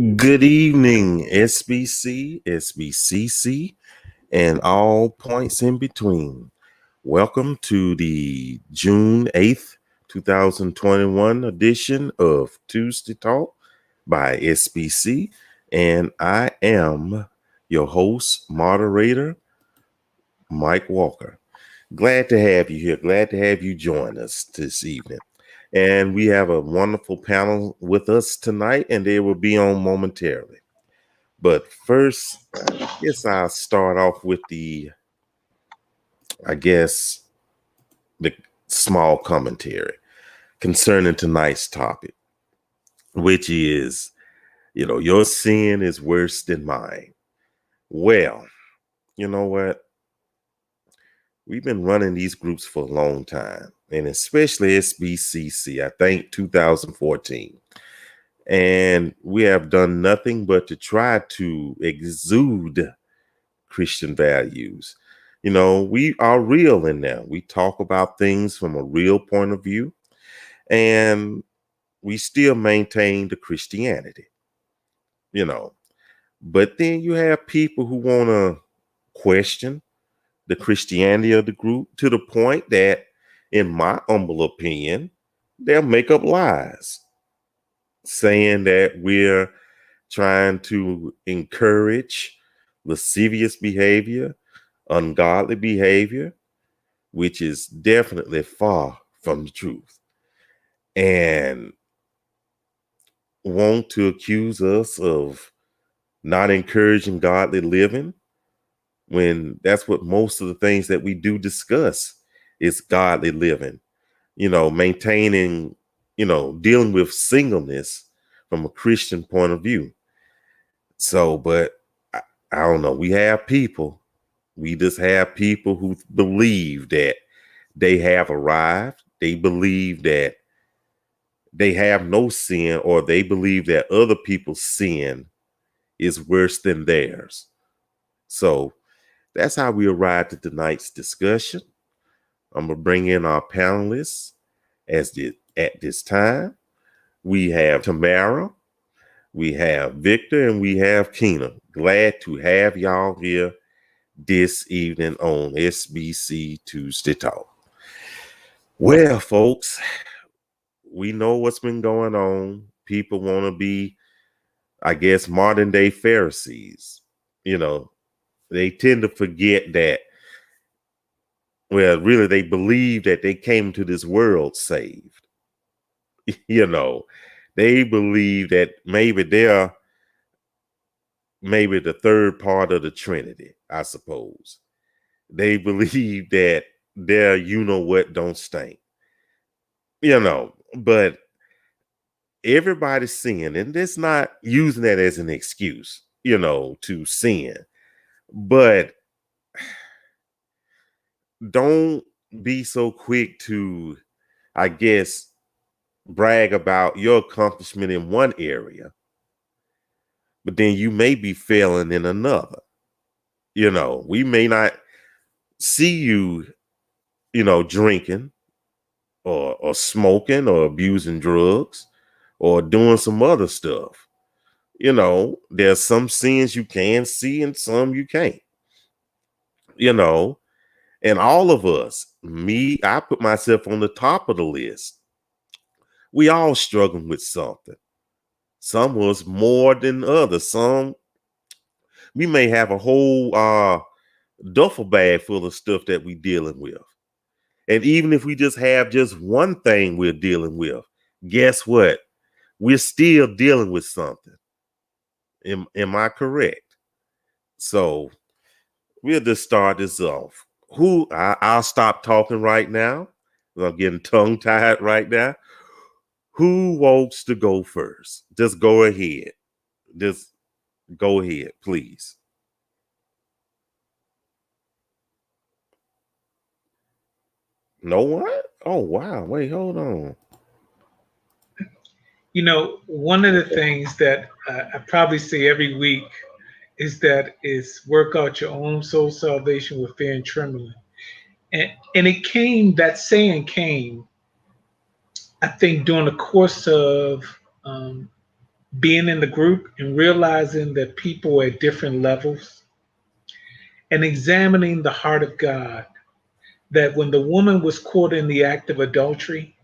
Good evening, SBC, SBCC, and all points in between. Welcome to the June 8th, 2021 edition of Tuesday Talk by SBC, and I am your host, moderator, Mike Walker. Glad to have you here. Glad to have you join us this evening. And we have a wonderful panel with us tonight, and they will be on momentarily. But first, I guess I'll start off with the small commentary concerning tonight's topic, which is, your sin is worse than mine. Well, you know what? We've been running these groups for a long time, and especially SBCC, I think 2014. And we have done nothing but to try to exude Christian values. We are real in there. We talk about things from a real point of view, and we still maintain the Christianity, But then you have people who want to question the Christianity of the group to the point that, in my humble opinion, they'll make up lies saying that we're trying to encourage lascivious behavior, ungodly behavior, which is definitely far from the truth, and want to accuse us of not encouraging godly living when that's what most of the things that we do discuss is godly living, maintaining, dealing with singleness from a Christian point of view. So, but I don't know. We just have people who believe that they have arrived. They believe that they have no sin, or they believe that other people's sin is worse than theirs. So that's how we arrived at tonight's discussion. I'm going to bring in our panelists at this time. We have Tamara, we have Victor, and we have Keena. Glad to have y'all here this evening on SBC Tuesday Talk. Well, folks, we know what's been going on. People want to be, I guess, modern day Pharisees. They tend to forget that, well, really, they believe that they came to this world saved. They believe that maybe they're the third part of the Trinity, I suppose. They believe that their you-know-what don't stink. But everybody's sin, and it's not using that as an excuse, to sin. But don't be so quick to, I guess, brag about your accomplishment in one area, but then you may be failing in another. We may not see you, drinking or smoking or abusing drugs or doing some other stuff. There's some sins you can see and some you can't. And all of us, I put myself on the top of the list. We all struggling with something. Some of us more than others. Some, we may have a whole duffel bag full of stuff that we dealing with. And even if we just have just one thing we're dealing with, guess what? We're still dealing with something. Am I correct? So we'll just start this off. I'll stop talking right now. I'm getting tongue-tied right now. Who wants to go first? Just go ahead. Just go ahead, please. No one? Oh, wow. Wait, hold on. One of the things that I probably say every week is work out your own soul salvation with fear and trembling. And that saying came, I think, during the course of being in the group and realizing that people are at different levels and examining the heart of God. That when the woman was caught in the act of adultery,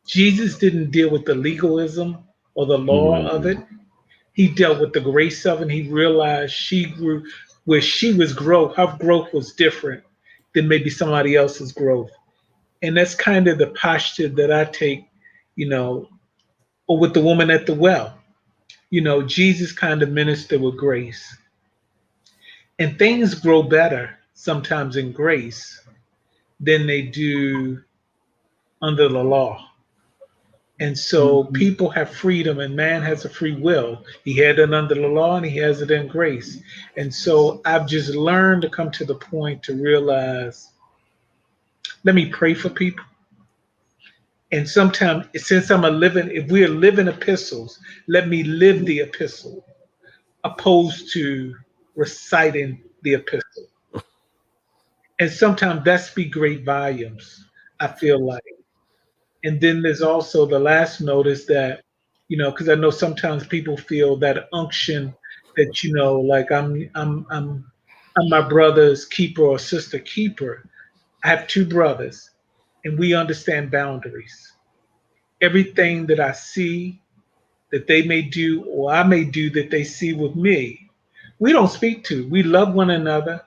Jesus didn't deal with the legalism or the law of it. Mm-hmm. He dealt with the grace of it. And he realized she grew where she was growth. Her growth was different than maybe somebody else's growth. And that's kind of the posture that I take, you know, or with the woman at the well. Jesus kind of ministered with grace. And things grow better sometimes in grace than they do under the law. And so Mhm. people have freedom, and man has a free will. He had it under the law and he has it in grace. And so I've just learned to come to the point to realize, let me pray for people. And sometimes, since if we are living epistles, let me live the epistle opposed to reciting the epistle. And sometimes that speaks great volumes, I feel like. And then there's also the last note is that, because I know sometimes people feel that unction that, like I'm my brother's keeper or sister keeper. I have two brothers and we understand boundaries. Everything that I see that they may do or I may do that they see with me, we don't speak to. We love one another.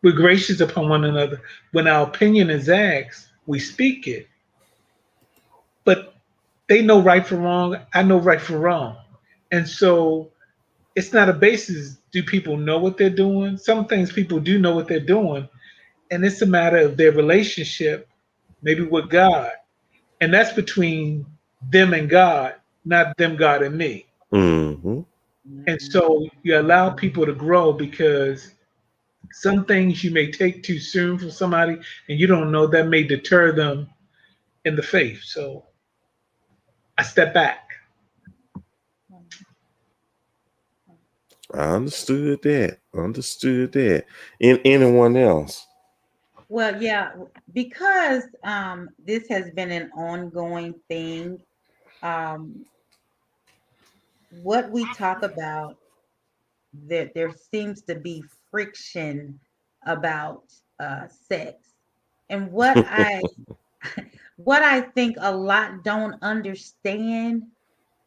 We're gracious upon one another. When our opinion is asked, we speak it. But they know right from wrong. I know right from wrong. And so it's not a basis. Do people know what they're doing? Some things people do know what they're doing. And it's a matter of their relationship, maybe with God. And that's between them and God, not them, God, and me. Mm-hmm. And so you allow people to grow because some things you may take too soon from somebody and you don't know that may deter them in the faith. So I step back. I understood that. Understood that. In anyone else? Well, yeah, because this has been an ongoing thing. Um, what we talk about, that there seems to be friction about sex, and what I think a lot don't understand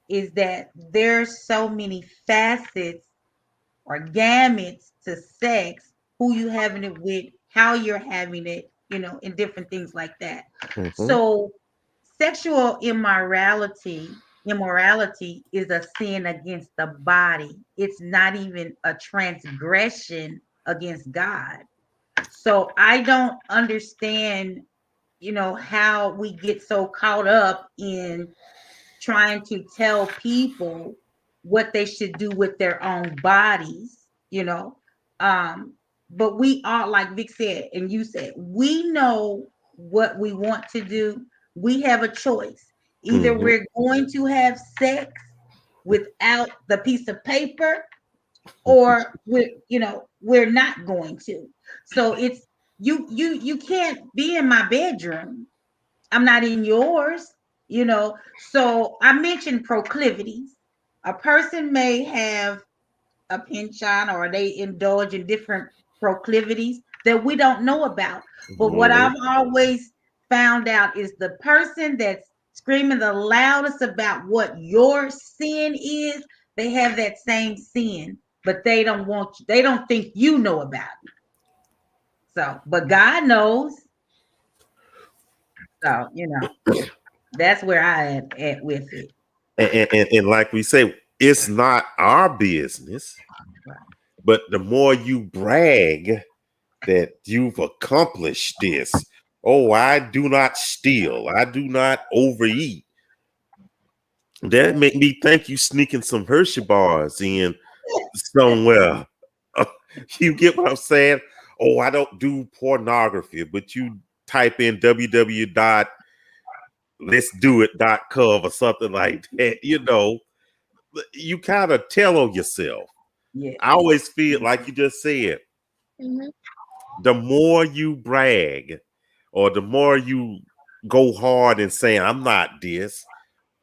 is that there's so many facets or gamuts to sex, who you having it with, how you're having it, and different things like that. Mm-hmm. So sexual immorality is a sin against the body. It's not even a transgression against God. So I don't understand, how we get so caught up in trying to tell people what they should do with their own bodies, you know. Um, but we are, like Vic said, and you said, we know what we want to do. We have a choice. Either Mm-hmm. we're going to have sex without the piece of paper, or we're not going to. So it's you can't be in my bedroom. I'm not in yours. So I mentioned proclivities. A person may have a penchant or they indulge in different proclivities that we don't know about. But what Mm-hmm. I've always found out is the person that's screaming the loudest about what your sin is, they have that same sin, but they don't think you know about it. So, but God knows. So, that's where I am at with it. And like we say, it's not our business, Right. but the more you brag that you've accomplished this, oh, I do not steal, I do not overeat. That make me think you sneaking some Hershey bars in somewhere. You get what I'm saying? Oh, I don't do pornography, but you type in www.letsdoit.com or something like that. You kind of tell on yourself. Yeah. I always feel like you just said, Mm-hmm. the more you brag or the more you go hard and saying, I'm not this,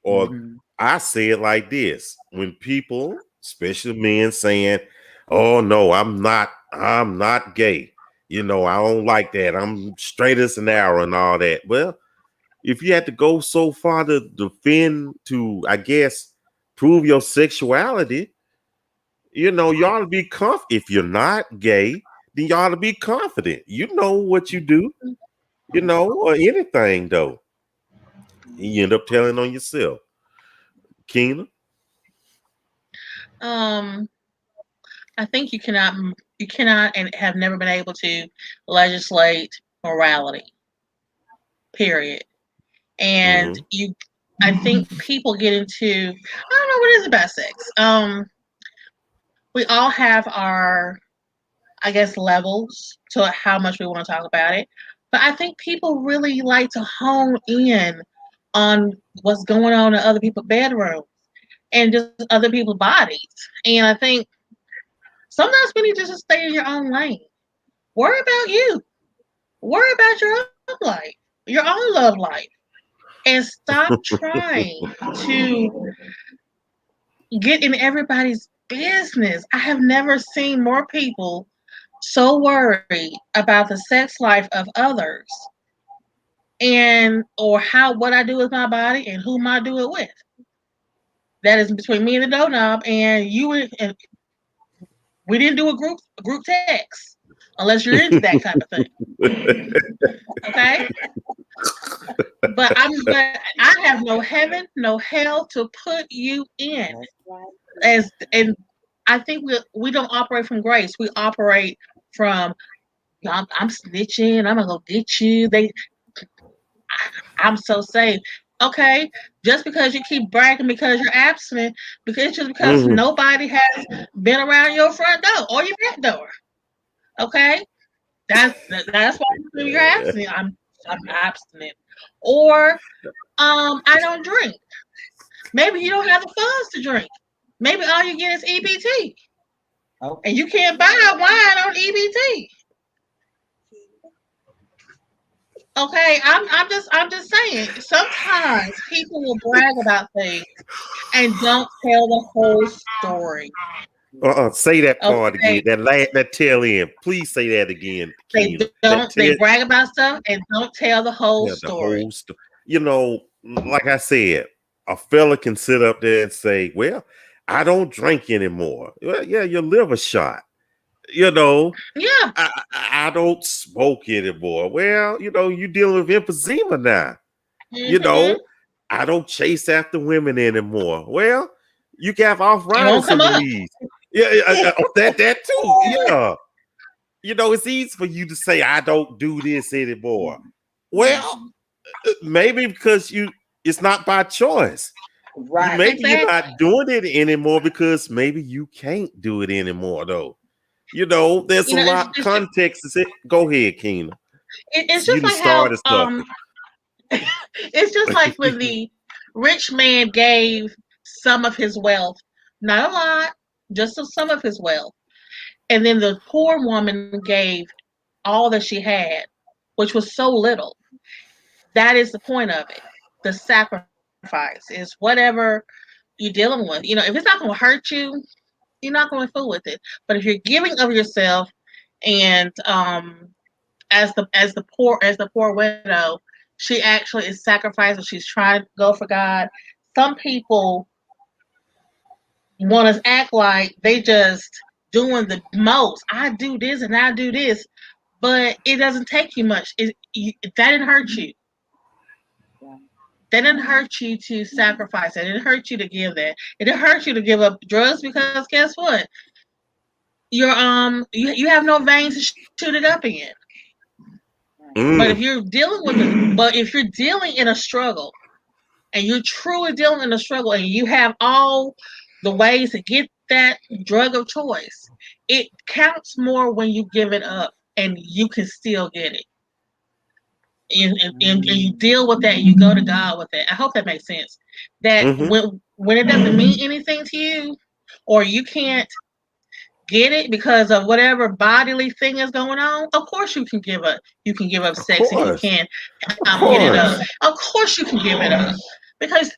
or Mhm. I say it like this: when people, especially men, saying, "Oh no, I'm not gay," I don't like that. I'm straight as an arrow and all that. Well, if you had to go so far to defend, to, I guess, prove your sexuality, you ought to be confident. If you're not gay, then you ought to be confident. You know what you do, or anything though. You end up telling on yourself. Keena? I think you cannot and have never been able to legislate morality. Period. And I think people get into, I don't know what it is about sex. We all have our, I guess, levels to how much we want to talk about it. But I think people really like to hone in on what's going on in other people's bedrooms and just other people's bodies. And I think sometimes we need to just stay in your own lane. Worry about you. Worry about your own life, your own love life. And stop trying to get in everybody's business. I have never seen more people so worried about the sex life of others or what I do with my body and whom I do it with. That is between me and the doorknob, and you and we didn't do a group text unless you're into that kind of thing. Okay? But I have no heaven, no hell to put you in. And I think we don't operate from grace. We operate from I'm snitching. I'm gonna go get you. I'm so safe. Okay, just because you keep bragging because you're abstinent, because nobody has been around your front door or your back door. Okay, that's why you're abstinent. I'm abstinent, or I don't drink. Maybe you don't have the funds to drink. Maybe all you get is EBT, and you can't buy wine on EBT. Okay, I'm just saying. Sometimes people will brag about things and don't tell the whole story. Say that part again. That tail end. Please say that again. They don't. They brag about stuff and don't tell the whole story. Like I said, a fella can sit up there and say, "Well, I don't drink anymore." Well, yeah, your liver shot. Yeah. I don't smoke anymore. Well, you're dealing with emphysema now. I don't chase after women anymore. Well, you can have arthritis in the knees. Yeah, that too. Yeah. It's easy for you to say, I don't do this anymore. Well, maybe because it's not by choice. Right. Maybe you're not doing it anymore because maybe you can't do it anymore, though. There's a lot of context to it. Go ahead, Keena. It's just like how it's just like when the rich man gave some of his wealth, not a lot, just some of his wealth, and then the poor woman gave all that she had, which was so little. That is the point of it. The sacrifice is whatever you're dealing with. If it's not going to hurt you, you're not going to fool with it. But if you're giving of yourself, and as the poor widow, she actually is sacrificing. She's trying to go for God. Some people want to act like they just doing the most. I do this and I do this, but it doesn't take you much. That didn't hurt you. That didn't hurt you to sacrifice. It didn't hurt you to give that. It didn't hurt you to give up drugs because guess what? You have no veins to shoot it up in. But if you're dealing in a struggle, and you're truly dealing in a struggle, and you have all the ways to get that drug of choice, it counts more when you give it up and you can still get it. And you deal with that, and you go to God with it. I hope that makes sense. That when it doesn't mean anything to you, or you can't get it because of whatever bodily thing is going on, of course you can give up. You can give up sex if you can get it up. Of course you can give it up because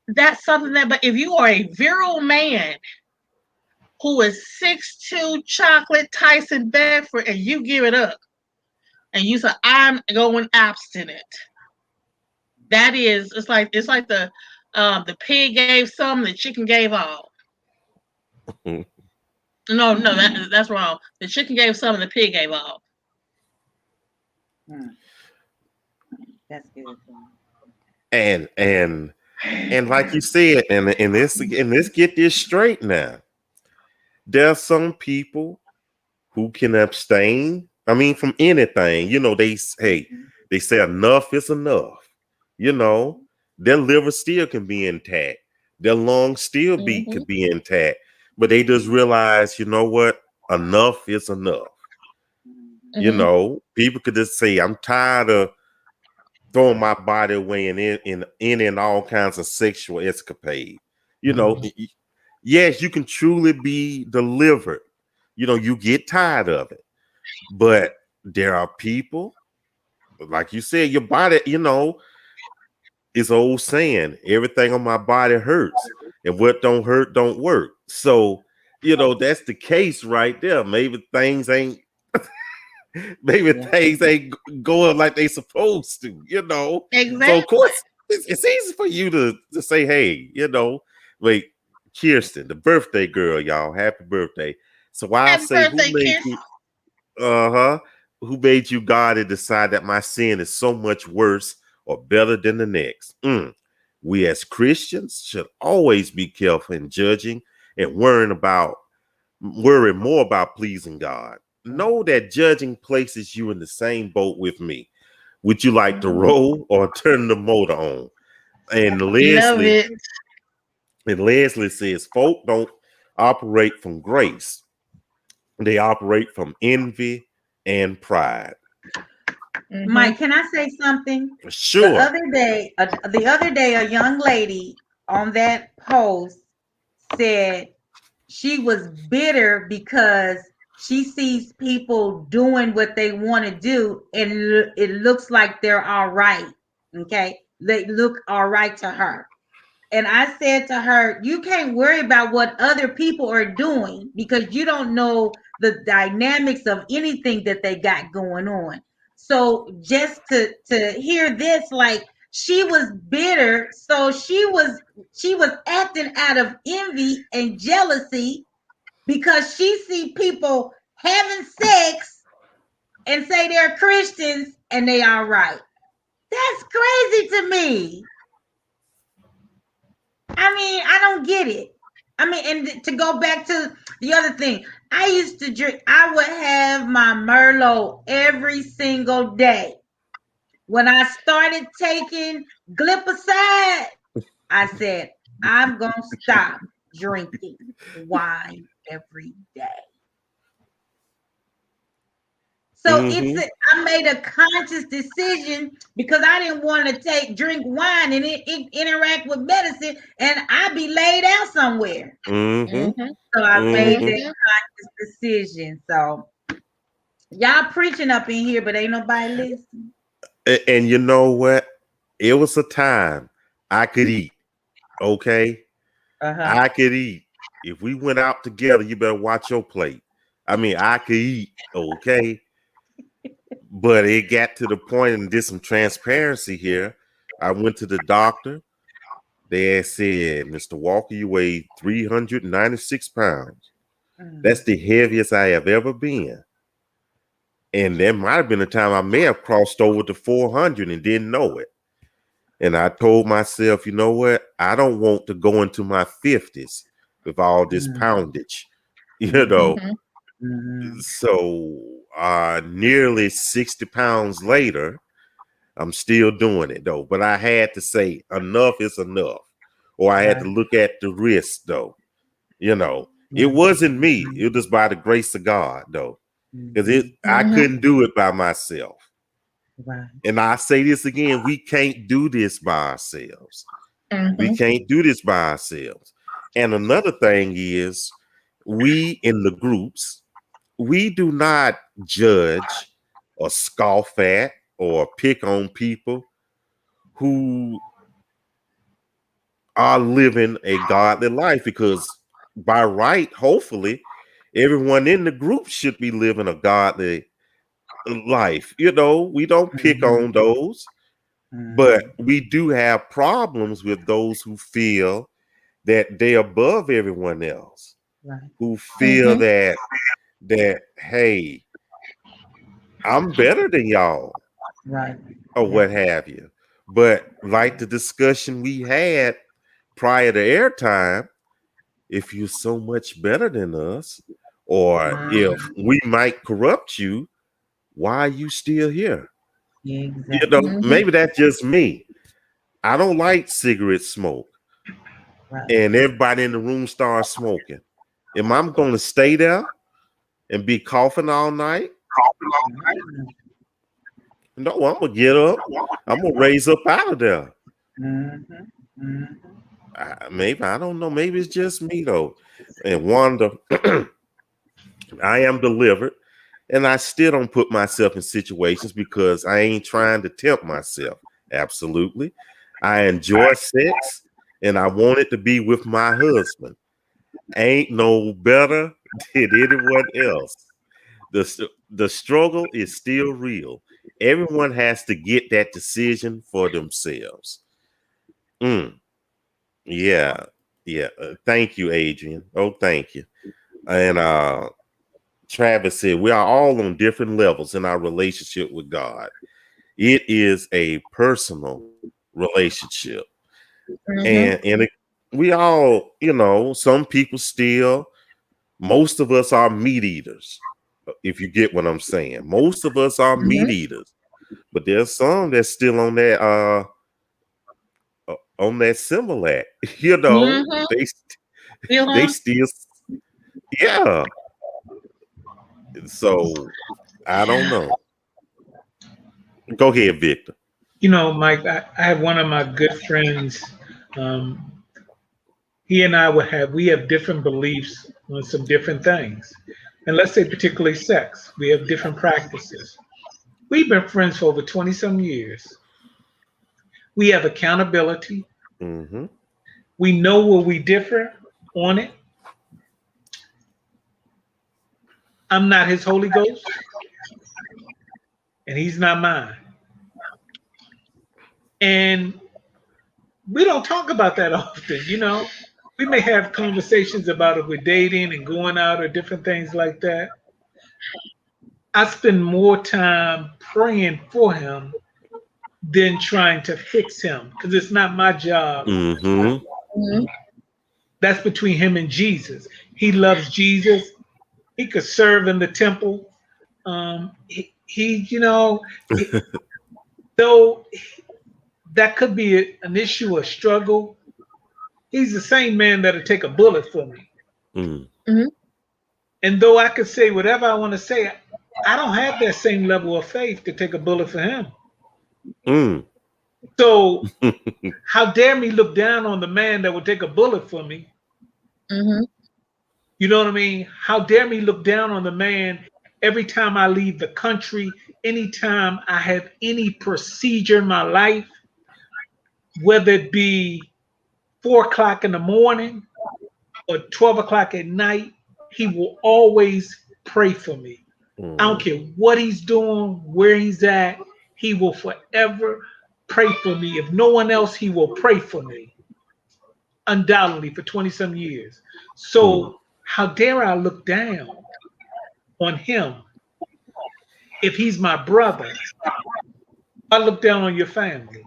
that's something that, but if you are a virile man who is 6'2" chocolate Tyson Bedford and you give it up and you say, I'm going abstinent. That is, it's like the pig gave some, the chicken gave all. No, that's wrong. The chicken gave some and the pig gave all. That's good. And like you said, and let's get this straight now. There are some people who can abstain. I mean, from anything. You know, they say enough is enough. You know, their liver still can be intact. Their lungs still could be intact. But they just realize, you know what? Enough is enough. You know, people could just say, I'm tired of throwing my body away in all kinds of sexual escapade. You know, yes, you can truly be delivered. You know, you get tired of it. But there are people, like you said, your body, you know, it's old saying, everything on my body hurts. And what don't hurt don't work. So, you know, that's the case right there. Maybe things ain't going like they supposed to, you know. Exactly. So of course it's easy for you to say, hey, you know, wait, Kirsten, the birthday girl, y'all, happy birthday. So I say, who made you God to decide that my sin is so much worse or better than the next? We as Christians should always be careful in judging and worry more about pleasing God. Know that judging places you in the same boat with me. Would you like to roll or turn the motor on? And Leslie says, folk don't operate from grace. They operate from envy and pride. Mike, can I say something? Sure. The other day, a young lady on that post said she was bitter because she sees people doing what they want to do, and it looks like they're all right. Okay, they look all right to her. And I said to her, you can't worry about what other people are doing because you don't know the dynamics of anything that they got going on. So just to hear this, like she was bitter, so she was acting out of envy and jealousy because she see people having sex and say they're Christians and they are right. That's crazy to me. I mean, I don't get it. I mean, and to go back to the other thing, I used to drink, I would have my Merlot every single day. When I started taking glipizide, I said, I'm going to stop drinking wine every day. So I made a conscious decision because I didn't want to drink wine and it interact with medicine and I'd be laid out somewhere. So I made that conscious decision. So y'all preaching up in here, but ain't nobody listening. And you know what? It was a time I could eat. Okay. I could eat. If we went out together, you better watch your plate. I mean, I could eat. Okay. But it got to the point, and did some transparency here. I went to the doctor. They said, Mr. Walker, you weigh 396 pounds. That's the heaviest I have ever been. And there might have been a time I may have crossed over to 400 and didn't know it. And I told myself, you know what? I don't want to go into my 50s with all this poundage, you know. So nearly 60 pounds later, I'm still doing it though. But I had to say enough is enough. Or I had to look at the risk though. You know, it wasn't me. It was by the grace of God though. Because I couldn't do it by myself. And I say this again, we can't do this by ourselves. We can't do this by ourselves. And another thing is, we in the groups, we do not judge or scoff at or pick on people who are living a godly life, because by right, hopefully, everyone in the group should be living a godly life. You know, we don't pick on those, but we do have problems with those who feel that they're above everyone else, Right. who feel that hey, I'm better than y'all, Right. or what have you. But like the discussion we had prior to airtime, if you're so much better than us, or if we might corrupt you, why are you still here? You Exactly. know, maybe that's just me. I don't like cigarette smoke, Right. and everybody in the room starts smoking. Am I going to stay there and be coughing all night? No, I'm gonna get up. I'm gonna raise up out of there. Maybe, I don't know. Maybe it's just me though. And Wanda, I am delivered, and I still don't put myself in situations because I ain't trying to tempt myself. Absolutely, I enjoy sex, and I want it to be with my husband. Ain't no better than anyone else. The struggle is still real. Everyone has to get that decision for themselves. Yeah, yeah. Thank you, Adrian. Oh, thank you. And Travis said we are all on different levels in our relationship with God. It is a personal relationship, and we all, you know, some people still. Most of us are meat eaters. If you get what I'm saying, most of us are meat eaters, but there's some that's still on that Similac. You know, they still, yeah. So I don't know. Go ahead, Victor. You know, Mike, I have one of my good friends. Um, he and I we have different beliefs on some different things. And let's say particularly sex, we have different practices. We've been friends for over 20 some years. We have accountability. Mm-hmm. We know where we differ on it. I'm not his Holy Ghost, and he's not mine. And we don't talk about that often, you know. We may have conversations about if we're dating and going out or different things like that. I spend more time praying for him than trying to fix him because it's not my job. Mm-hmm. That's between him and Jesus. He loves Jesus. He could serve in the temple. You know, though that could be an issue, a struggle. He's the same man that'll take a bullet for me. And though I could say whatever I want to say, I don't have that same level of faith to take a bullet for him. So how dare me look down on the man that would take a bullet for me? You know what I mean? How dare me look down on the man every time I leave the country, anytime I have any procedure in my life, whether it be 4 o'clock in the morning or 12 o'clock at night, he will always pray for me. I don't care what he's doing, where he's at, he will forever pray for me. If no one else, he will pray for me. Undoubtedly for 20 some years. So how dare I look down on him if he's my brother? I look down on your family.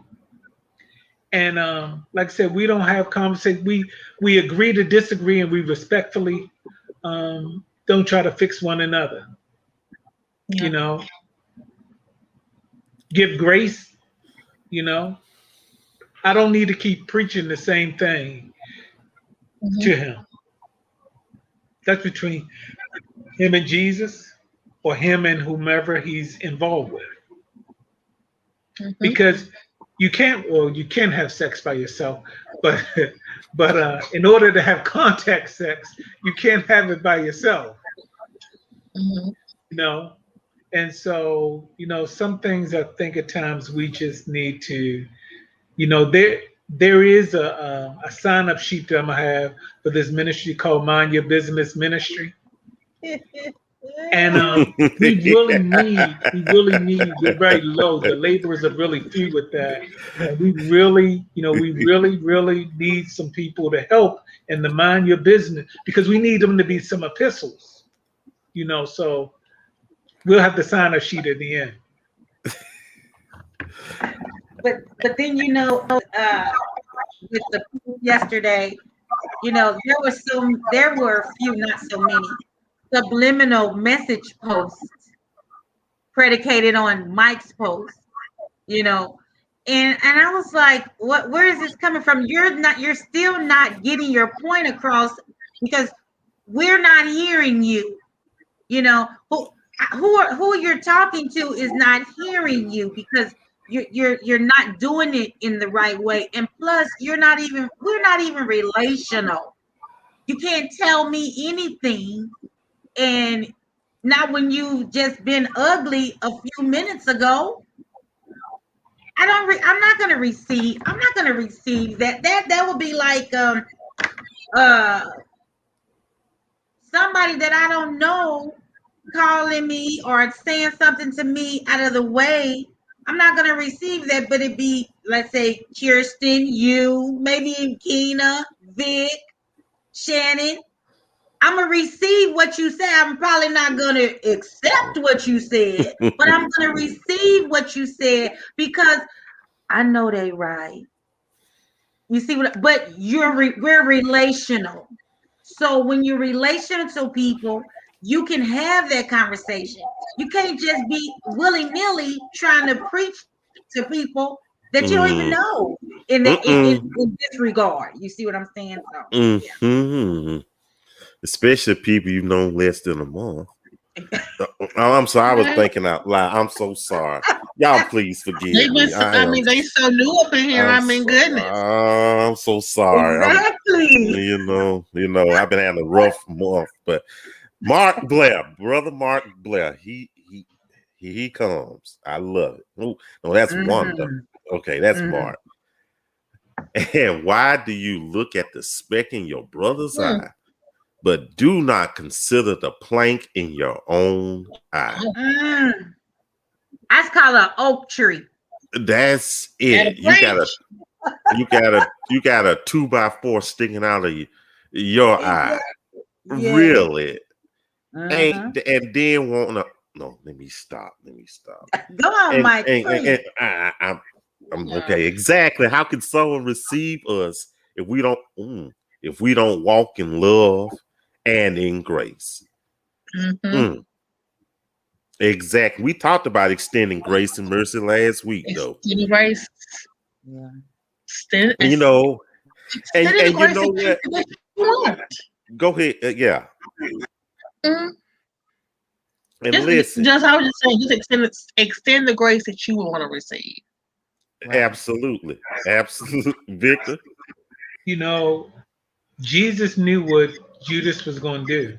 And like I said, we don't have conversation. We agree to disagree, and we respectfully don't try to fix one another. You know, give grace. You know, I don't need to keep preaching the same thing to him. That's between him and Jesus, or him and whomever he's involved with. Because you can have sex by yourself, but in order to have contact sex, you can't have it by yourself. You know, and so, you know, some things I think at times we just need to, you know, there is a sign up sheet that I'm gonna have for this ministry called Mind Your Business Ministry. And we really need, we're very low. The laborers are really few with that. And we really need some people to help in the Mind Your Business, because we need them to be some epistles, so we'll have the sign up sheet at the end. But then with the yesterday, there were a few, not so many, subliminal message posts predicated on Mike's post, and I was like, where is this coming from? You're still not getting your point across, because we're not hearing you. Who you're talking to is not hearing you, because you're not doing it in the right way. And plus we're not even relational. You can't tell me anything, and not when you just been ugly a few minutes ago. I'm not gonna receive that. That would be like somebody that I don't know calling me or saying something to me out of the way. I'm not gonna receive that, but it'd be, let's say, Kirsten, you, maybe Keena, Vic, Shannon. I'm gonna receive what you say. I'm probably not gonna accept what you said, but I'm gonna receive what you said, because I know they right. You see but we're relational. So when you're relational to people, you can have that conversation. You can't just be willy-nilly trying to preach to people that you don't even know in this regard. You see what I'm saying? So, yeah. Especially people you've known less than a month. I'm sorry, I was thinking out loud. I'm so sorry. Y'all please forgive me. They so new up in here. Goodness. I'm so sorry. Exactly. I've been having a rough month, but Mark Blair, brother Mark Blair, he comes. I love it. Oh, no, that's Wanda. Okay, that's Mark. And why do you look at the speck in your brother's eye, but do not consider the plank in your own eye? That's called an oak tree. That's it. You got a 2x4 sticking out of your eye. Yeah. Really? And then no, let me stop. Go on, Mike. I'm okay. Exactly. How can someone receive us if we don't walk in love and in grace? Exactly. We talked about extending grace and mercy last week, though. Grace. Yeah. And you know what? Go ahead. Yeah. And listen. I was just saying, just extend the grace that you want to receive. Absolutely. Victor. Jesus knew what Judas was going to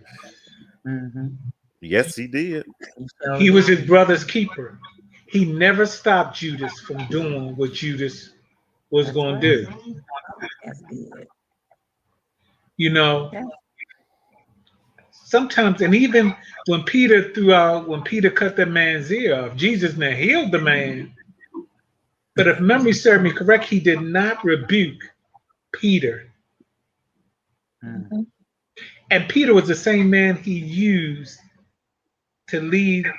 do. Yes, he did. He was his brother's keeper. He never stopped Judas from doing what Judas was going to do. That's good. Sometimes, and even when Peter cut that man's ear off, Jesus now healed the man. But if memory served me correct, he did not rebuke Peter. And Peter was the same man he used to lead.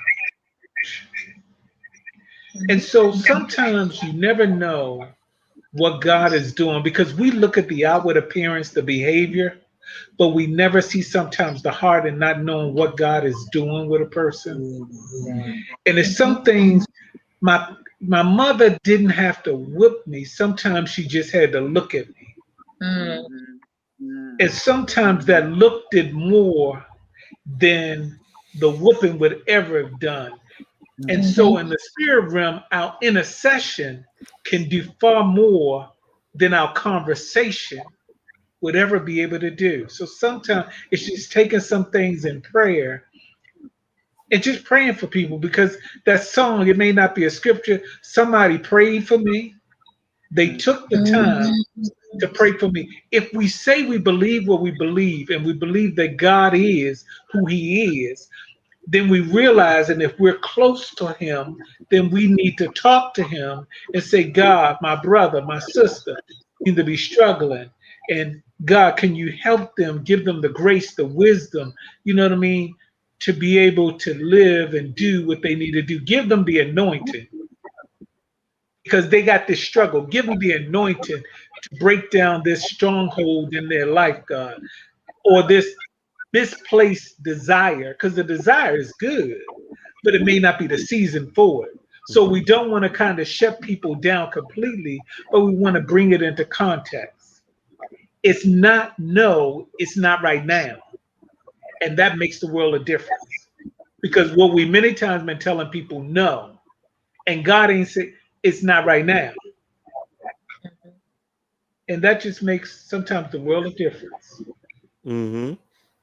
And so sometimes you never know what God is doing, because we look at the outward appearance, the behavior, but we never see sometimes the heart, and not knowing what God is doing with a person. And it's some things, my mother didn't have to whip me. Sometimes she just had to look at me. And sometimes that look did more than the whooping would ever have done. And so in the spirit realm, our intercession can do far more than our conversation would ever be able to do. So sometimes it's just taking some things in prayer and just praying for people, because that song, it may not be a scripture. Somebody prayed for me, They took the time to pray for me. If we say we believe what we believe and we believe that God is who he is, then we realize, and if we're close to him, then we need to talk to him and say, God, my brother, my sister seem to be struggling. And God, can you help them, give them the grace, the wisdom, you know what I mean, to be able to live and do what they need to do. Give them the anointing because they got this struggle. Give them the anointing to break down this stronghold in their life, God, or this misplaced desire, because the desire is good, but it may not be the season for it. So we don't want to kind of shut people down completely, but we want to bring it into context. It's not no, it's not right now. And that makes the world a difference. Because what we many times been telling people no, and God ain't say it's not right now. And that just makes sometimes the world a difference. Mm-hmm.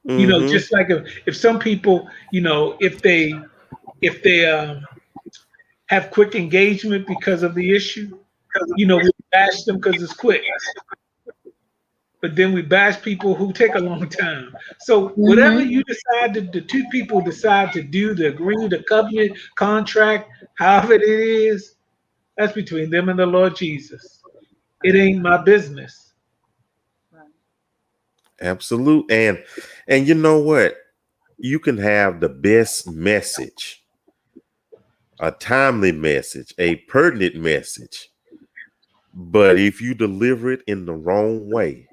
You know, Mm-hmm. just like if some people, you know, if they have quick engagement because of the issue, you know, we bash them because it's quick. But then we bash people who take a long time. So whatever you decide to, the two people decide to do, the agree, the covenant, contract, however it is, that's between them and the Lord Jesus. It ain't my business. Absolute. And you know what? You can have the best message, a timely message, a pertinent message. But if you deliver it in the wrong way,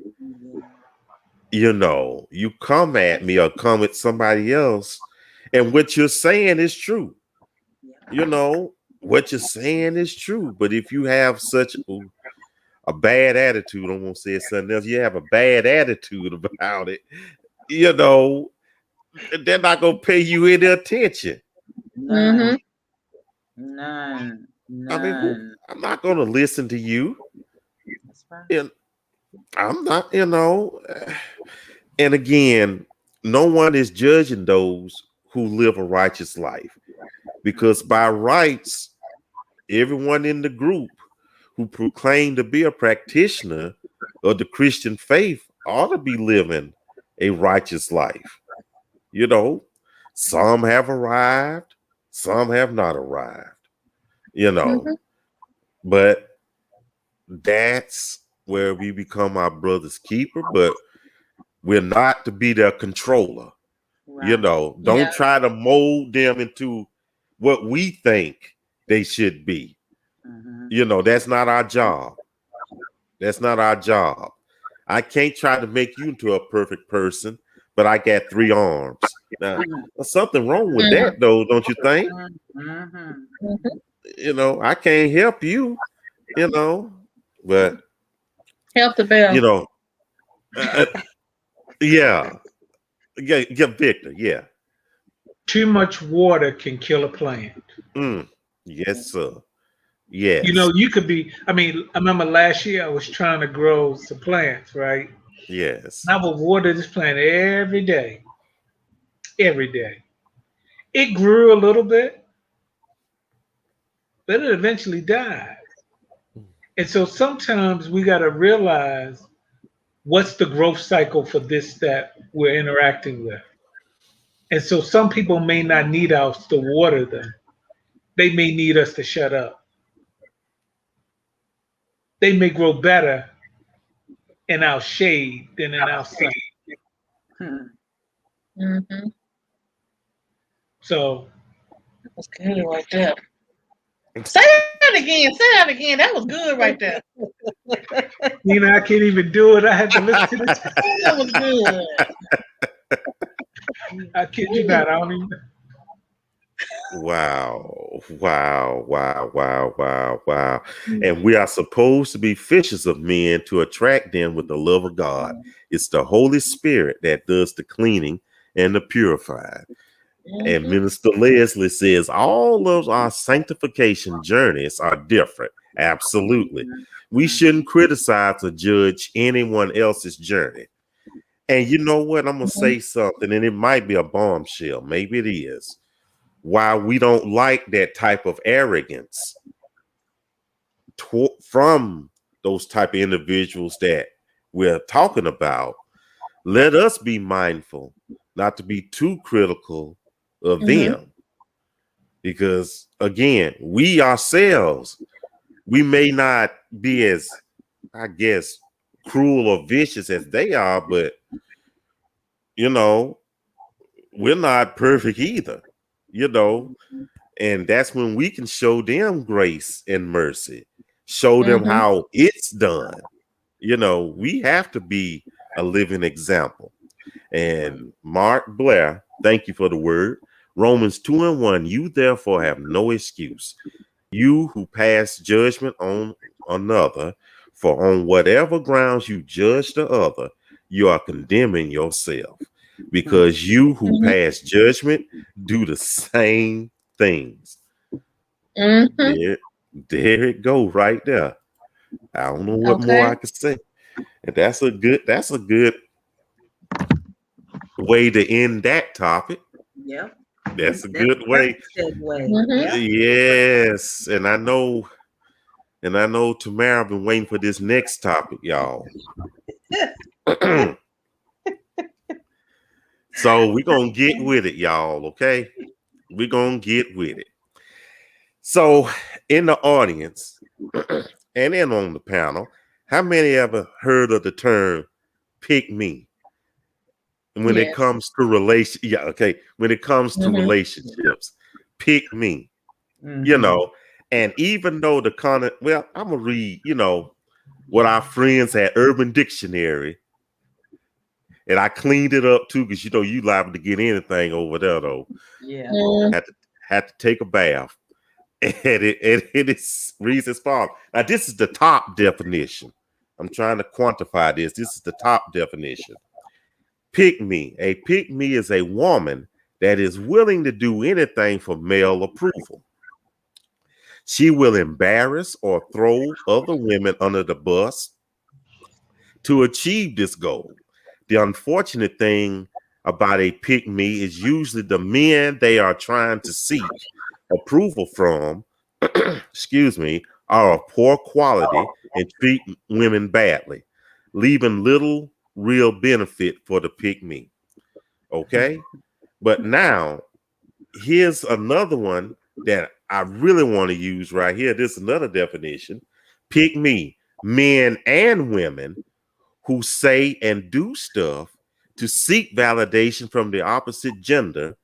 you know, you come at me or come at somebody else, and what you're saying is true. You know, what you're saying is true. But if you have such a bad attitude, I'm gonna say something else. You have a bad attitude about it, you know, they're not gonna pay you any attention. None. None. I mean, I'm not gonna listen to you. That's right. And I'm not, you know. And again, no one is judging those who live a righteous life, because by rights, everyone in the group who proclaim to be a practitioner of the Christian faith ought to be living a righteous life. You know, some have arrived, some have not arrived, you know, but that's where we become our brother's keeper, but we're not to be their controller. Right. You know, don't try to mold them into what we think they should be. You know, that's not our job. That's not our job. I can't try to make you into a perfect person, but I got 3 arms. Now, there's something wrong with that, though, don't you think? You know, I can't help you, you know, but help the bell. you know, yeah, Victor, yeah. Too much water can kill a plant. Yes, sir. Yes. You know, you could be, I mean, I remember last year I was trying to grow some plants, right? Yes. And I would water this plant every day. Every day. It grew a little bit, but it eventually died. And so sometimes we got to realize what's the growth cycle for this that we're interacting with. And so some people may not need us to water them. They may need us to shut up. They may grow better in our shade than in our sun. So that's good right there. Say that again. Say that again. That was good right there. You know, I can't even do it. I had to listen to this. That was good. I kid you not. I don't even. Wow. And we are supposed to be fishers of men to attract them with the love of God. It's the Holy Spirit that does the cleaning and the purifying. And Minister Leslie says all of our sanctification journeys are different. Absolutely. We shouldn't criticize or judge anyone else's journey. And you know what? I'm going to say something, and it might be a bombshell. Maybe it is. Why we don't like that type of arrogance from those type of individuals that we're talking about, let us be mindful not to be too critical of them. Because again, we ourselves, we may not be as, I guess, cruel or vicious as they are, but you know, we're not perfect either, you know, and that's when we can show them grace and mercy, show them how it's done. You know, we have to be a living example. And Mark Blair, thank you for the word. Romans 2:1, you therefore have no excuse. You who pass judgment on another, for on whatever grounds you judge the other, you are condemning yourself, because you who pass judgment do the same things. There it go right there. I don't know what more I could say. And that's a good way to end that topic. Yep. That's a good way. Yes. And I know Tamara been waiting for this next topic, y'all. So we're gonna get with it, y'all. Okay, we're gonna get with it. So in the audience and then on the panel, how many ever heard of the term "pick me"? When it comes to when it comes to relationships, pick me. You know, and even though I'm gonna read, what our friends at Urban Dictionary, and I cleaned it up too, because you liable to get anything over there though. Yeah. Had to take a bath. And it reads as follows. Now, this is the top definition. I'm trying to quantify this. This is the top definition. Pick me. A pick me is a woman that is willing to do anything for male approval. She will embarrass or throw other women under the bus to achieve this goal. The unfortunate thing about a pick me is usually the men they are trying to seek approval from, are of poor quality and treat women badly, leaving little real benefit for the pick me. Okay? But now, here's another one that I really want to use right here. This is another definition. Pick me, men and women who say and do stuff to seek validation from the opposite gender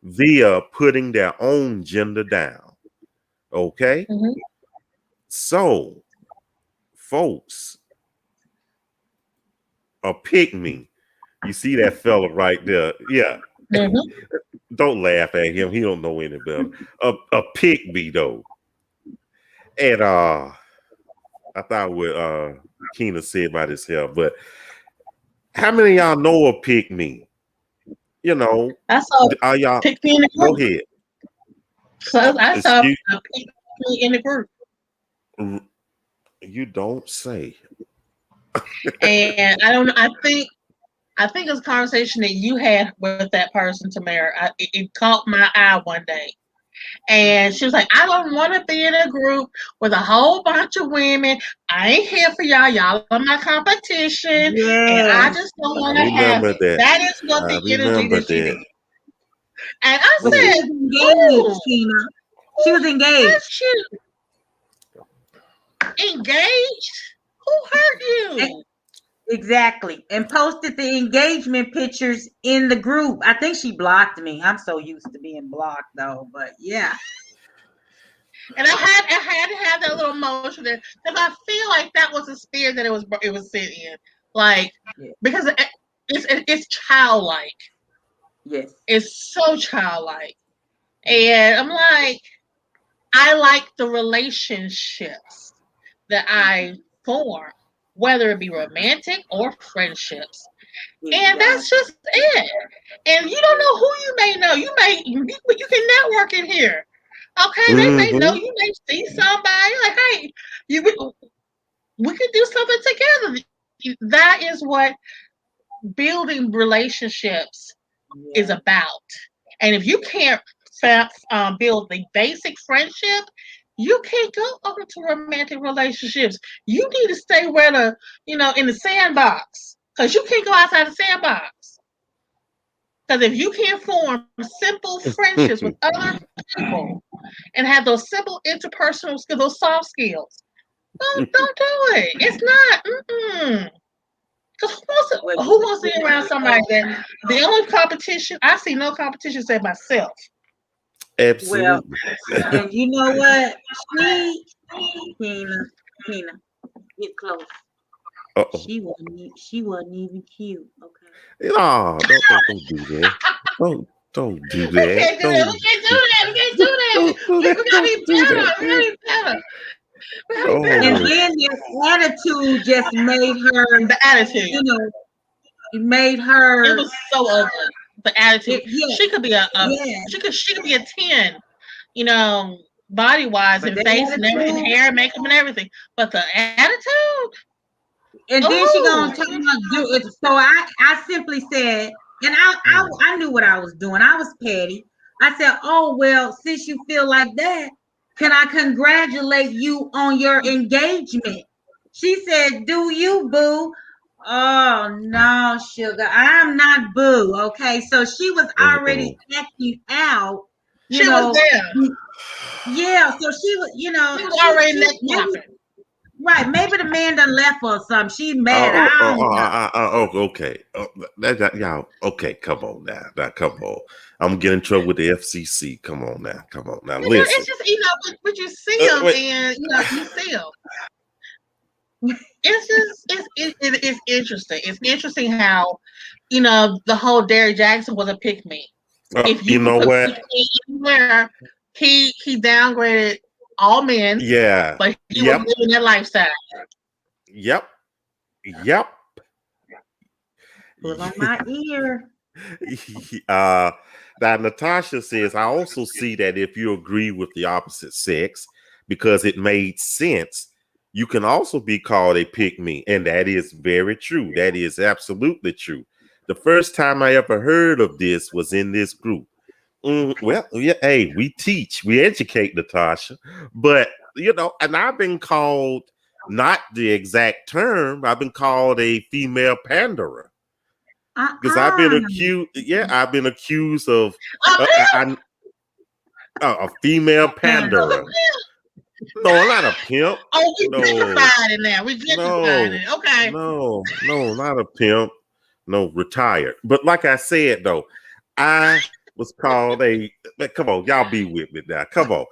via putting their own gender down. Okay? So, folks, a pick me. You see that fella right there? Yeah. Don't laugh at him. He don't know any better. A pick me though. And I thought what Keena said about his hair, but how many of y'all know a pick me? I saw are y'all pick me in the group. Go ahead. So I saw a pick me in the group. You don't say. And I don't know. I think it's a conversation that you had with that person, Tamara. It caught my eye one day. And she was like, I don't want to be in a group with a whole bunch of women. I ain't here for y'all. Y'all are my competition. And I just don't want to have it. That is what the energy that she did. And I said, engaged, Tina. She was engaged. That's cute. Engaged? Who hurt you? Exactly. And posted the engagement pictures in the group. I think she blocked me. I'm so used to being blocked though, but yeah. And I had to have that little motion there because I feel like that was the spirit that it was sent in, like because it's childlike. Yes, it's so childlike, and I'm like, I like the relationships that I form, whether it be romantic or friendships. And that's just it. And you don't know who you may know. You can network in here. Okay, they may know, you may see somebody like, hey, we could do something together. That is what building relationships is about. And if you can't build the basic friendship, you can't go over to romantic relationships. You need to stay where the, in the sandbox. Because you can't go outside the sandbox. Because if you can't form simple friendships with other people and have those simple interpersonal skills, those soft skills, don't do it. It's not. Because who wants to be around somebody that the only competition, I see no competition except myself. Absolutely. Well, and you know what? Tina, get close. Uh-oh. She wasn't even cute. Okay. No, don't do that. Don't do that. We can't do that. We gotta be better. And then their attitude just made her the attitude. It made her. It was so ugly. The attitude. She could be she could be a 10. Body wise and face and everything, hair, makeup and everything. But the attitude. And then she gonna talk about do it. So I simply said, and I knew what I was doing. I was petty. I said, oh well, since you feel like that, can I congratulate you on your engagement? She said, do you, boo? Oh no, sugar, I'm not boo. Okay, so she was already acting out. She was there. Yeah, so she was, she was already right. Maybe the man done left her or something. She mad. Okay. Okay, come on now. Now, come on. I'm gonna get in trouble with the FCC. Come on now. Listen. It's just, but you see them and you see them. It's interesting. It's interesting how, the whole Derrick Jackson was a pick me. If you know what? Where he downgraded all men. Yeah. But he was living that lifestyle. Yep. Put on my ear. Now Natasha says, I also see that if you agree with the opposite sex because it made sense, you can also be called a pick-me. And that is very true. That is absolutely true. The first time I ever heard of this was in this group. Hey, we teach, we educate, Natasha. But, and I've been called, not the exact term, I've been called a female panderer. Because I've been accused of a female panderer. No, I'm not a pimp. Oh, we gentrified in there. We gentrified it. Okay. No, not a pimp. No, retired. But like I said, though, I was called come on, y'all be with me now. Come on.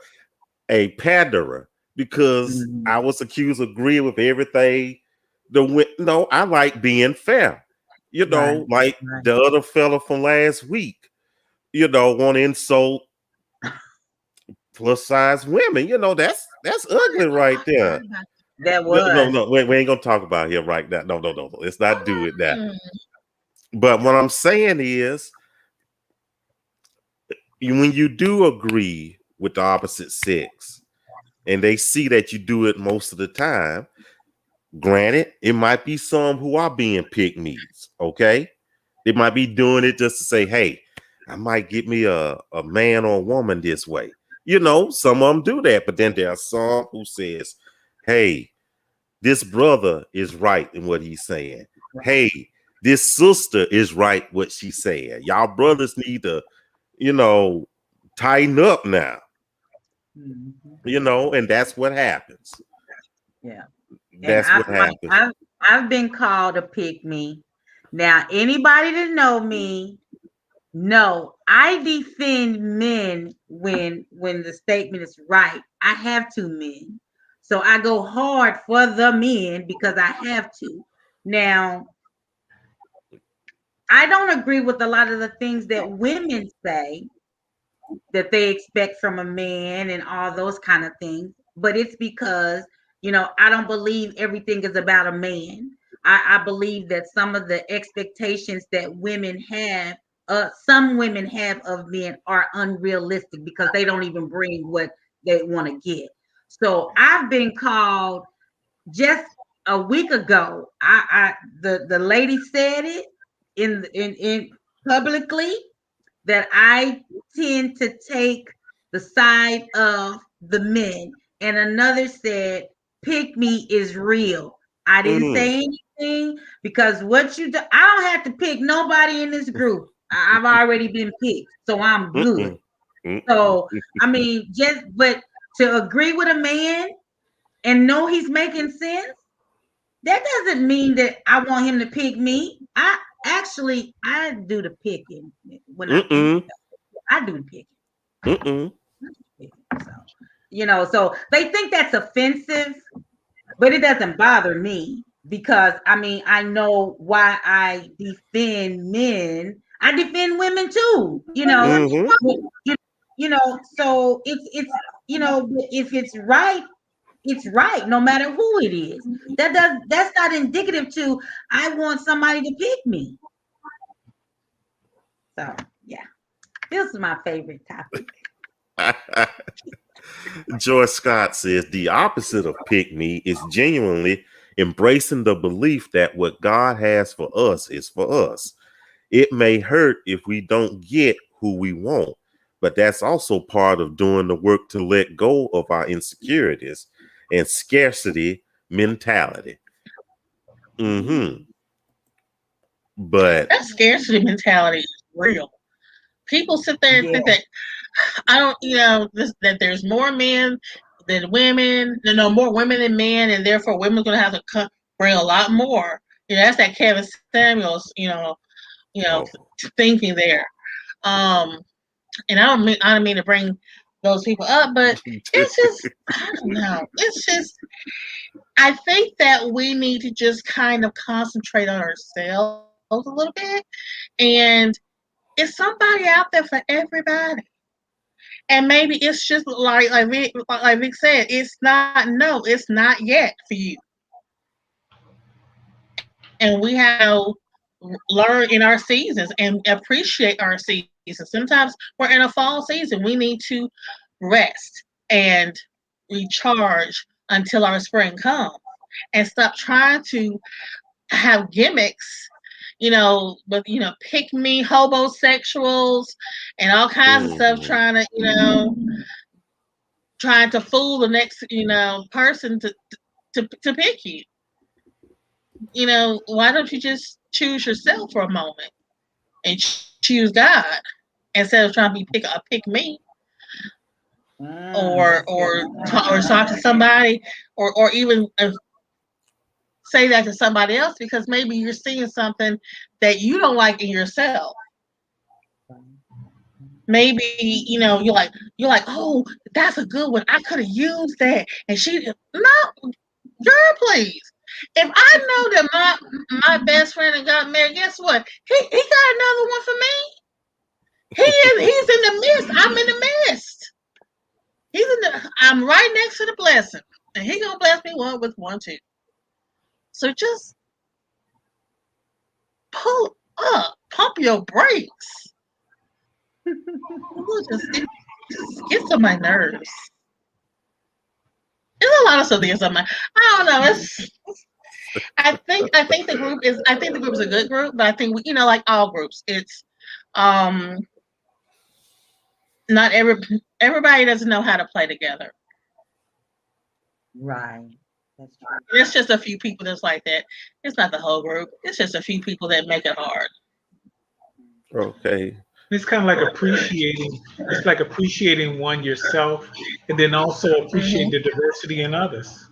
A panderer because I was accused of agreeing with everything. No, I like being fair. Like the other fella from last week, want to insult plus size women. That's ugly right there. That was no. We ain't gonna talk about him right now. No. Let's not do it now. But what I'm saying is, when you do agree with the opposite sex, and they see that you do it most of the time, granted, it might be some who are being pick-me's. Okay, they might be doing it just to say, "Hey, I might get me a man or a woman this way." Some of them do that, but then there are some who says, hey, this brother is right in what he's saying. Hey, this sister is right what she's saying. Y'all brothers need to, tighten up now. And that's what happens. Yeah. That's what happens. I've been called a pick-me. Now, anybody that know me, no, I defend men when the statement is right. I have 2 men. So I go hard for the men because I have to. Now, I don't agree with a lot of the things that women say that they expect from a man and all those kind of things. But it's because, I don't believe everything is about a man. I believe that some of the expectations that women have, some women have of men are unrealistic because they don't even bring what they want to get. So I've been called just a week ago. The lady said it in publicly that I tend to take the side of the men. and another said, pick me is real. I didn't say anything because what you do, I don't have to pick nobody in this group. I've already been picked, so I'm good. So I mean, but to agree with a man and know he's making sense, that doesn't mean that I want him to pick me. I do the picking when I do the picking. So, so they think that's offensive, but it doesn't bother me because I mean I know why I defend men. I defend women too. So it's if it's right, it's right no matter who it is. That's not indicative to I want somebody to pick me. So yeah, this is my favorite topic. Joy Scott says the opposite of pick me is genuinely embracing the belief that what God has for us is for us. It may hurt if we don't get who we want, but that's also part of doing the work to let go of our insecurities and scarcity mentality. But that scarcity mentality is real. People sit there and think that I don't, that there's more men than women, more women than men, and therefore women's going to have to bring a lot more. That's that Kevin Samuels, thinking there. And I don't mean to bring those people up, but it's just, I don't know. It's just, I think that we need to just kind of concentrate on ourselves a little bit, and it's somebody out there for everybody. And maybe it's just like Vic said, it's not yet for you. And we have to learn in our seasons and appreciate our seasons. Sometimes we're in a fall season. We need to rest and recharge until our spring comes and stop trying to have gimmicks, with, pick me homosexuals and all kinds of stuff trying to fool the next, person to pick you. Why don't you just choose yourself for a moment and choose God instead of trying to pick me, or talk to somebody, or even say that to somebody else because maybe you're seeing something that you don't like in yourself. Maybe you're like, oh, that's a good one. I could have used that, and girl, please. If I know that my best friend had got married, guess what? He got another one for me. He's in the midst. I'm in the midst. I'm right next to the blessing, and he gonna bless me with one too. So just pull up, pump your brakes. It gets on my nerves. There's a lot of stuff that gets on my. I don't know. I think the group is a good group, but I think like all groups, it's not everybody doesn't know how to play together. Right. That's true. It's just a few people that's like that. It's not the whole group. It's just a few people that make it hard. Okay. It's kind of like appreciating. It's like appreciating one yourself, and then also appreciating the diversity in others,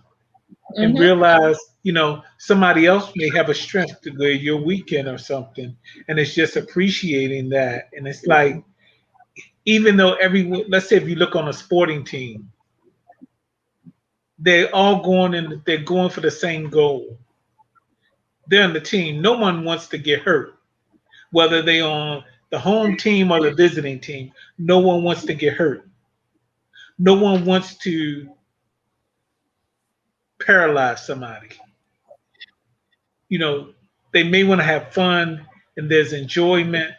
and realize somebody else may have a strength to where you're weekend or something, and it's just appreciating that. And it's like, even though let's say if you look on a sporting team, they're all they're going for the same goal. They're on the team. No one wants to get hurt, whether they're on the home team or the visiting team. No one wants to get hurt. No one wants to paralyze somebody. They may want to have fun and there's enjoyment,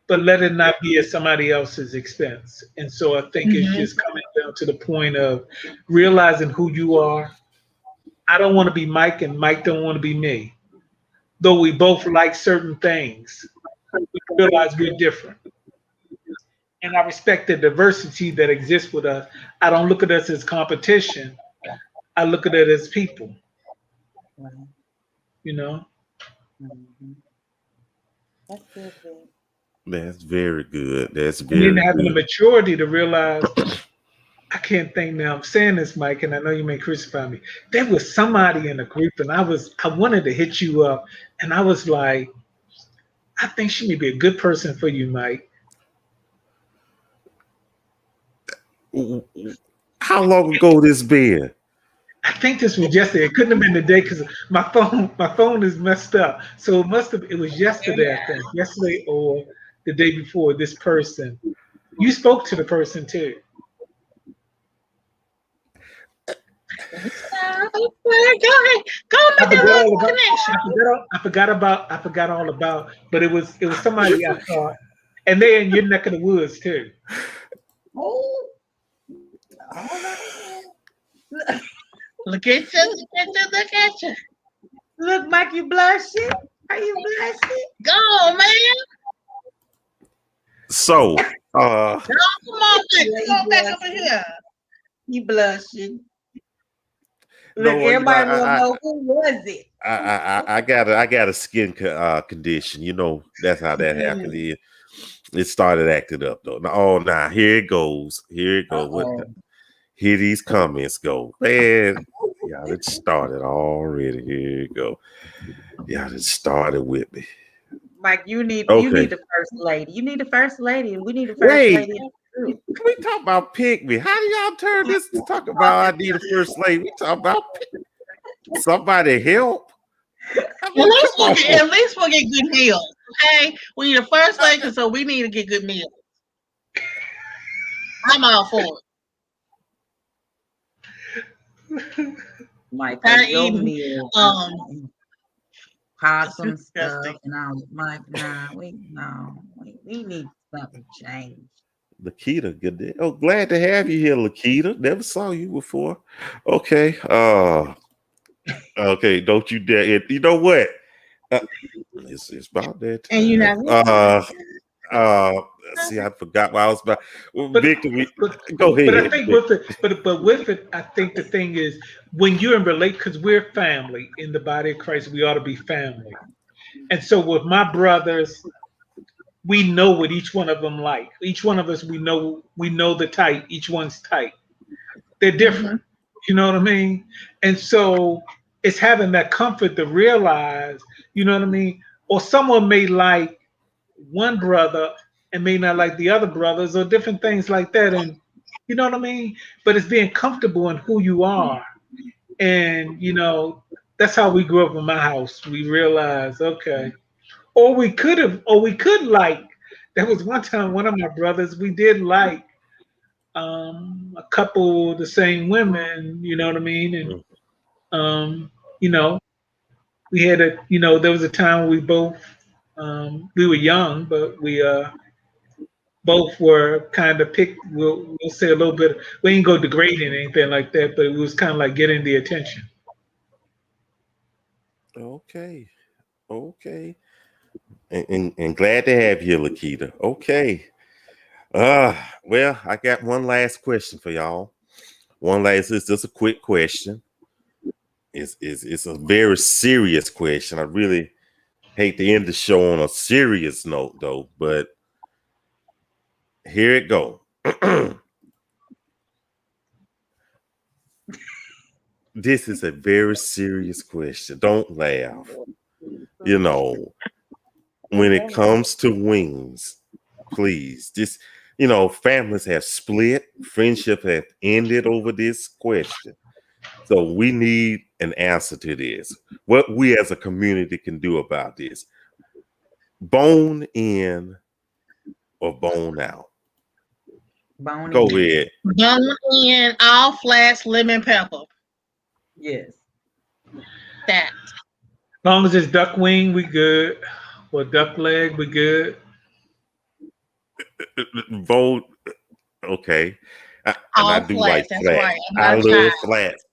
but let it not be at somebody else's expense. And so I think it's just coming down to the point of realizing who you are. I don't want to be Mike, and Mike don't want to be me. Though we both like certain things, we realize we're different. and I respect the diversity that exists with us. I don't look at us as competition. I look at it as people. Right. You know. Mhm. That's good. Vic. That's very good. That's And then very having the good. maturity to realize, I can't think now. I'm saying this, Mike, and I know you may crucify me. There was somebody in the group, and I wanted to hit you up, and I was like, I think she may be a good person for you, Mike. How long ago this been? I think this was yesterday. It couldn't have been today because my phone is messed up. So it was yesterday, I think. Yesterday or the day before, this person. You spoke to the person too. Go ahead. Go I make that forgot all love about connection. I forgot all about, but it was somebody I thought, and they're in your neck of the woods too. Oh, all right. Look at you. Look, Mike, you blushing? Are you blushing? Go, man. So, Come on, Yeah, come back over blushing. here. You blushing? no, Look, you know, everybody want to know who was it. I got a skin condition. You know, that's how that happened. It started acting up though. Now here it goes. Here it goes. Uh-oh. Here these comments go. Man, y'all it started already. Here it go. Y'all it started with me. Mike, you need Okay. the first lady. You need the first lady, and we need the first Wait. lady in the group. We talk about pick me. How do y'all turn this to talk about I need a first lady? We talk about somebody help. I mean, At least we'll get good meals. Okay, we need a first lady, so we need to get good meals. I'm all for it. Mike, Tired of your eating, meal, possum stuff, disgusting. and I was Mike, we need something changed. Lakita, good day. Oh, glad to have you here, Lakita. Never saw you before. Okay. Okay, don't you dare. You know what? It's about that time. And you're not See, I forgot what I was about. Well, But, Victor, but, go ahead. but I think with it, but with it, I think the thing is when you're in relate, because we're family in the body of Christ, we ought to be family. And so with my brothers, we know what each one of them like. Each one of us, we know the type. Each one's type. They're different. You know what I mean? And so it's having that comfort to realize, you know what I mean? Or someone may like one brother and may not like the other brothers or different things like that. And you know what I mean? But it's being comfortable in who you are. And, that's how we grew up in my house. We realized, okay. Or we could like, there was one time one of my brothers, we did like a couple of the same women, you know what I mean? And you know, we had there was a time we both we were young, but we both were kind of picked. We'll say a little bit. We ain't go degrading anything like that, but it was kind of like getting the attention. Okay. And glad to have you, Lakita. Okay. Well, I got one last question for y'all. It's just a quick question. It's a very serious question. I really hate to end the show on a serious note though, but here it go. This is a very serious question. Don't laugh. When it comes to wings, please, just families have split, friendship have ended over this question. So we need an answer to this. What we as a community can do about this. Bone in or bone out? Bone Go in. ahead. Bone in, all flats, lemon pepper. Yes. That. As long as it's duck wing, we good. Or duck leg, we good. Bone. Okay. And All I do flats, like that's flats. right. I love flats.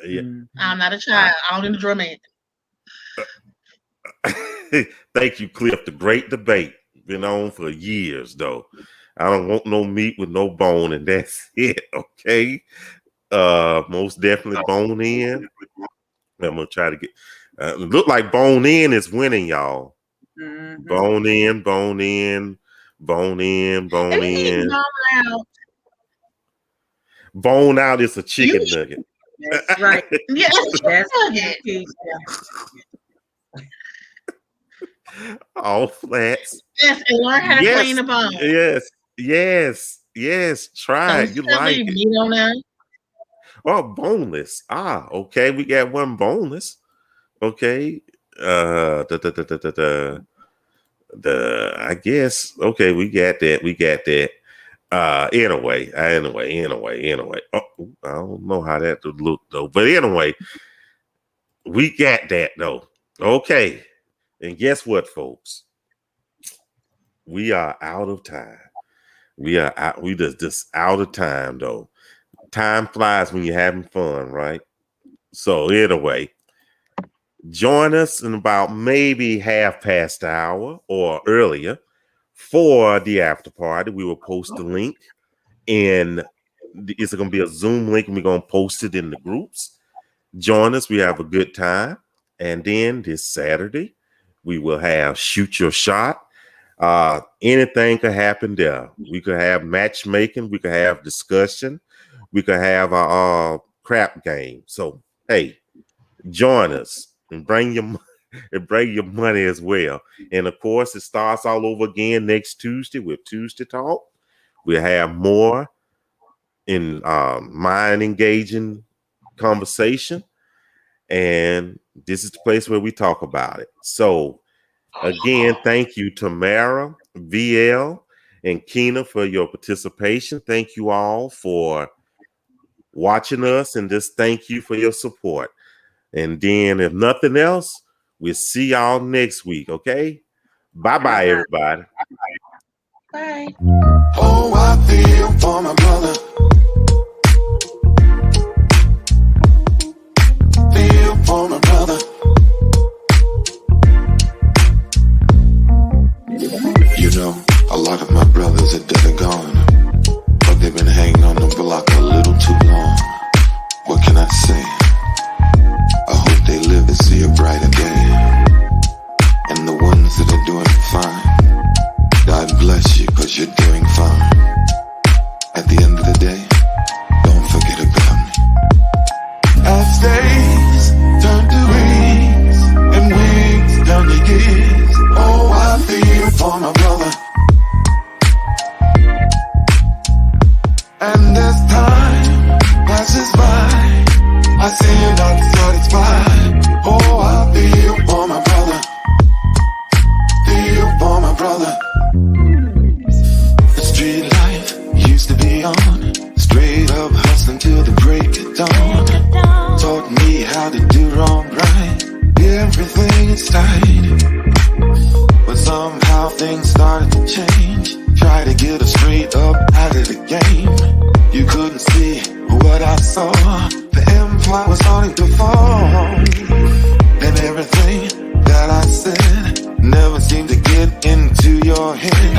Yeah. I'm not a child. I don't need a drum in. Thank you, Cliff. The great debate. Been on for years, though. I don't want no meat with no bone, and that's it. Okay. Most definitely bone in. I'm gonna try to get. Look like bone in is winning, y'all. Mhm. Bone in, bone in, bone in, bone And you in. bone out. Bone out is a chicken nugget. That's right. Yeah, That's nugget. All flats. Yes, and learn how to clean the bone. Yes. Try it. You like it. Meat on there. Oh, boneless. Okay. We got one boneless. Okay. I guess. Okay, we got that. Anyway. Oh, I don't know how that would look though. But anyway, we got that though. Okay. And guess what, folks? We are out of time. We are out. We just out of time though. Time flies when you're having fun, right? So anyway, join us in about maybe half past the hour or earlier for the after party. We will post the link, and it's going to be a Zoom link, and we're going to post it in the groups. Join us. We have a good time. And then this Saturday, we will have Shoot Your Shot. Anything could happen there. We could have matchmaking. We could have discussion. We could have a crap game. So, hey, join us and bring your money as well. And of course, it starts all over again next Tuesday with Tuesday Talk. We'll have more in mind engaging conversation. And this is the place where we talk about it. So again, thank you, Tamara, VL, and Keena for your participation. Thank you all for watching us, and just thank you for your support. And then if nothing else, we'll see y'all next week. Okay. Bye-bye, everybody. Bye. Oh, I feel for my brother. Feel for my brother. You know, a lot of my brothers are dead and gone, but they've been hanging on the block a little too long. What can I say? I hope they live to see a brighter day. And the ones that are doing fine, God bless you, 'cause you're doing fine. At the end of the day, don't forget about me. As days turn to weeks, and weeks turn to years, oh, I feel for my brother. And as time passes by, I see you're not satisfied. Oh, I feel for my brother. Feel for my brother. The street life used to be on, straight up hustling till the break of dawn. Taught me how to do wrong right, everything is tight. But somehow things started to change. Try to get us straight up out of the game. You couldn't see what I saw. The empire was starting to fall. And everything that I said never seemed to get into your head.